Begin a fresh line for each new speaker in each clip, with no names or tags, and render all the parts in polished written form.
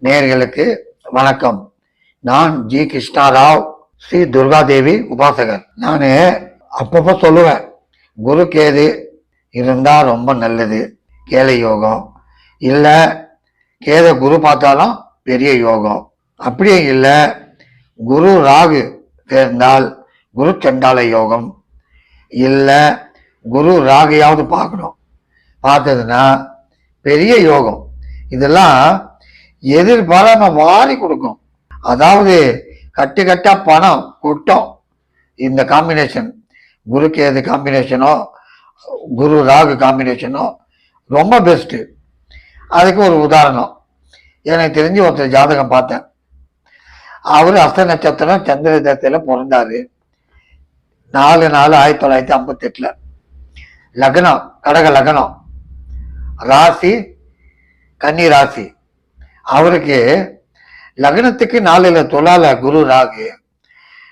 நேயர்களுக்கு வணக்கம். நான் ஜி கிருஷ்ணாராவ், ஸ்ரீ துர்காதேவி உபாசகர். நான் அப்பப்போ சொல்லுவேன், குரு கேது இருந்தா ரொம்ப நல்லது, கேளை யோகம். இல்லை கேத குரு பார்த்தாலும் பெரிய யோகம். அப்படியே இல்லை, குரு ராகு சேர்ந்தால் குரு சண்டால யோகம். இல்லை குரு ராகையாவது பார்க்கணும், பார்த்ததுன்னா பெரிய யோகம். இதெல்லாம் எதிர்பாராம வாரி கொடுக்கும். அதாவது கட்டு கட்டா பணம் கொட்டும். இந்த காம்பினேஷன், குரு கேது காம்பினேஷனோ குரு ராகு காம்பினேஷனோ ரொம்ப பெஸ்ட்டு. அதுக்கு ஒரு உதாரணம், எனக்கு தெரிஞ்சு ஒருத்தர் ஜாதகம் பார்த்தேன். அவர் அஸ்த நட்சத்திரம் சந்திர தசையில் பிறந்தாரு. 4/4/1958. லக்னம் கடக லக்னம், ராசி கன்னி ராசி. அவருக்கு லக்னத்துக்கு 4 துலால குரு ராகு,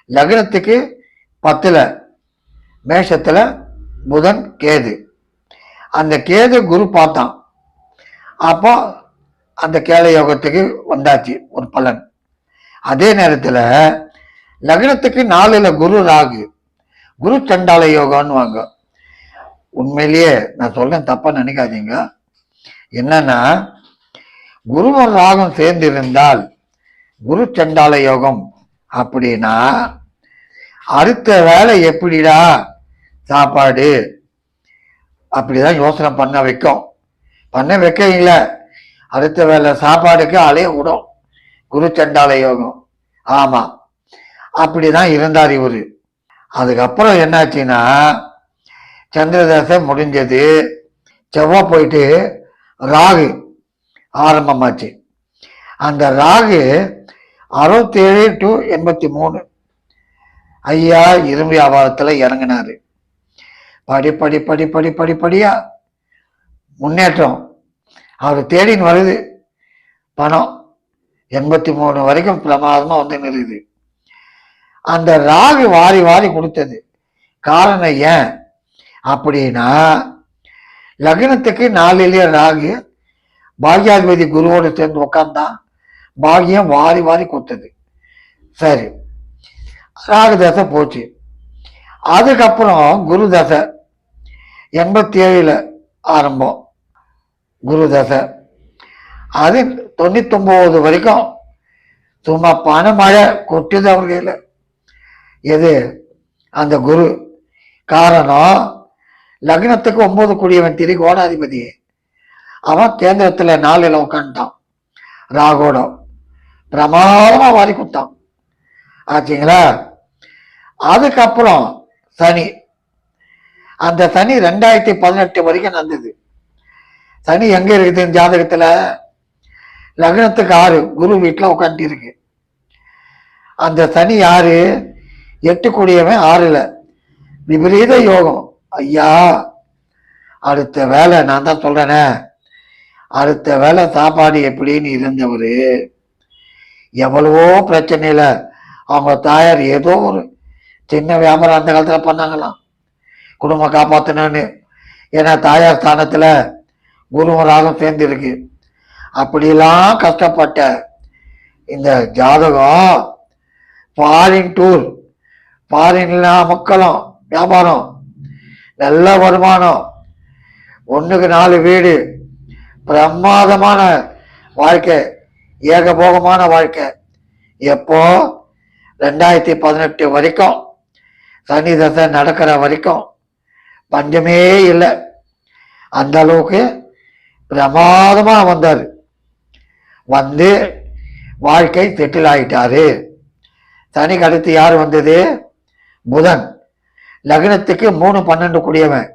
லக்னத்துக்கு 10 மேஷத்துல புதன் கேது. அந்த கேது குரு பார்த்தான். அப்போ அந்த கேளை யோகத்துக்கு வந்தாச்சு ஒரு பலன். அதே நேரத்தில் லக்னத்துக்கு 4 குரு ராகு, குரு சண்டால யோகம்னு வாங்க. உண்மையிலேயே நான் சொல்றேன், தப்பா நினைக்காதீங்க. என்னன்னா, குருவும் ராகம் சேர்ந்து இருந்தால் குரு சண்டால யோகம் அப்படின்னா, அடுத்த வேலை எப்படிடா சாப்பாடு அப்படிதான் யோசனை பண்ண வைக்கும். பண்ண வைக்கீங்கள, அடுத்த வேலை சாப்பாடுக்கு அலைய விடும் குரு சண்டால யோகம். ஆமா, அப்படிதான் இருந்தார் இவரு. அதுக்கப்புறம் என்னாச்சுன்னா, சந்திரதசை முடிஞ்சது, செவ்வாய் போயிட்டு ராகு ஆரம்பமாச்சு. அந்த ராகு 67 to 83 ஐயா இரும்பு வியாபாரத்துல இறங்கினாரு. படிப்படியா முன்னேற்றம் அவர் தேடின்னு வருது. பணம் 83 வரைக்கும் பிரமாதமா வந்து நிறுது. அந்த ராகு வாரி வாரி கொடுத்தது. காரணம் ஏன் அப்படின்னா, லக்னத்துக்கு 4 ராகு பாக்யாதிபதி குருவோடு சேர்ந்து உட்கார்ந்தான். பாகியம் வாரி வாரி கொடுத்தது. சரி, ராகு தசை போச்சு. அதுக்கப்புறம் குரு தசை 87 ஆரம்பம். குரு தசை அது 99 வரைக்கும் சும்மா பணமழை கொட்டுது அவர் கையில. எது அந்த குரு? காரணம், லக்னத்துக்கு 9 கூடியவன் திரிகோணாதிபதி. அவன் கேந்திரத்துல 4 உட்காந்துட்டான். ராகோட பிரமாதமா வாரி கொடுத்தான். ஆச்சுங்களா? அதுக்கப்புறம் சனி. அந்த சனி 2018 வரைக்கும் நடந்தது. சனி எங்க இருக்குது ஜாதகத்துல? லக்னத்துக்கு 6 குரு வீட்டுல உட்காந்து இருக்கு. அந்த சனி யாரு? 8 கூடியவன் 6 விபரீத யோகம். ஐயா, அடுத்த வேலை நான் தான் சொல்றேனே, அடுத்த வேலை சாப்பாடு எப்படின்னு இருந்தவரு எவ்வளவோ பிரச்சனையில அவங்க தாயார் ஏதோ ஒரு சின்ன வியாபாரம் அந்த காலத்துல பண்ணாங்களாம், குடும்பம் காப்பாத்தணும்னு. ஏன்னா தாயார் ஸ்தானத்துல குருவும் ராகம் சேர்ந்து இருக்கு. அப்படிலாம் கஷ்டப்பட்ட இந்த ஜாதகம் ஃபாரின் டூர், ஃபாரின்ல மக்களும் வியாபாரம், நல்ல வருமானம், 1க்கு 4 வீடு, பிரமாதமான வாழ்க்கை, ஏகபோகமான வாழ்க்கை. எப்போ? 2018 வரைக்கும், சனி தசை நடக்கிற வரைக்கும் பஞ்சமே இல்லை. அந்த அளவுக்கு பிரமாதமா வந்தாரு. வந்து வாழ்க்கை செட்டில் ஆயிட்டாரு. சனிக்கு அடுத்து யார் வந்தது? புதன். லக்னத்துக்கு 3/12 கூடியவன்.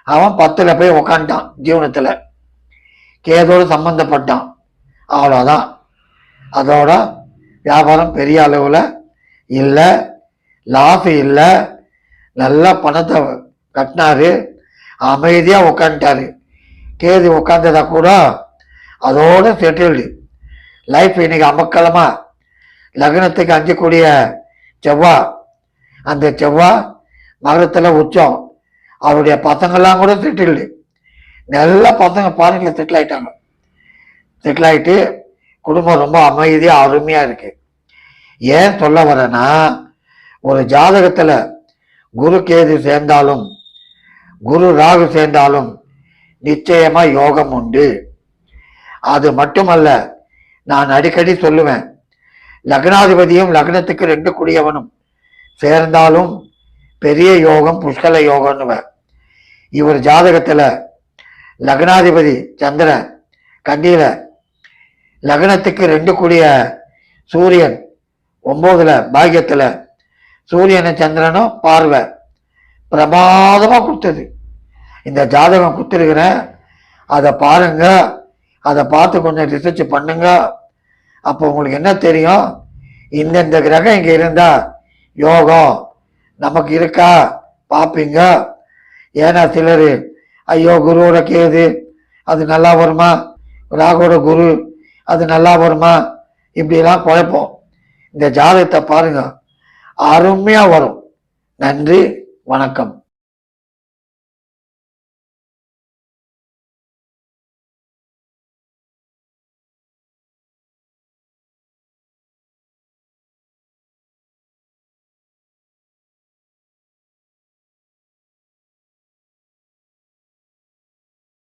அவன் 10 போய் உக்காண்டான் ஜீவனத்துல. கேதோடு சம்பந்தப்பட்டான். அவ்வளோதான். அதோட வியாபாரம் பெரிய அளவுல இல்லை, லாஸ் இல்லை, நல்ல பணத்தை கட்டினாரு, அமைதியா உட்காந்துட்டாரு. கேது உட்காந்ததா கூட அதோட செட்டில்டு லைஃப். இன்னைக்கு அமக்கலமா லக்னத்துக்கு 5 கூடிய செவ்வாய், அந்த செவ்வாய் மகரத்துல உச்சம். அவருடைய பசங்கள்லாம் கூட செட்டில்டு, நல்ல பசங்க ஃபாரின்ல செட்டில் ஆயிட்டாங்க. செட்டில் ஆகிட்டு குடும்பம் ரொம்ப அமைதியா அருமையா இருக்கு. ஏன் சொல்ல வரேன்னா, ஒரு ஜாதகத்துல குரு கேது சேர்ந்தாலும் குரு ராகு சேர்ந்தாலும் நிச்சயமா யோகம் உண்டு. அது மட்டுமல்ல, நான் அடிக்கடி சொல்லுவேன், லக்னாதிபதியும் லக்னத்துக்கு 2 கூடியவனும் சேர்ந்தாலும் பெரிய யோகம், புஷ்கல யோகம்னுவேன். இவர் ஜாதகத்துல லக்னாதிபதி சந்திரன் கண்டியில, லக்னத்துக்கு 2 கூடிய சூரியன் 9ல பாக்கியத்துல, சூரியனும் சந்திரனும் பார்வை பிரமாதமா கொடுத்தது. இந்த ஜாதகம் கொடுத்துருக்கிறேன், அதை பாருங்க, அதை பார்த்து கொஞ்சம் ரிசர்ச் பண்ணுங்க. அப்போ உங்களுக்கு என்ன தெரியும், இந்த கிரகம் இங்க இருந்தா யோகம் நமக்கு இருக்கா பார்ப்பீங்க. ஏன்னா சிலர் ஐயோ குருவோட கேது அது நல்லா வருமா, ராகுவோட குரு அது நல்லா வருமா, இப்படிலாம் குழப்பம். இந்த ஜாதகத்தை பாருங்க, அருமையா வரும். நன்றி, வணக்கம்.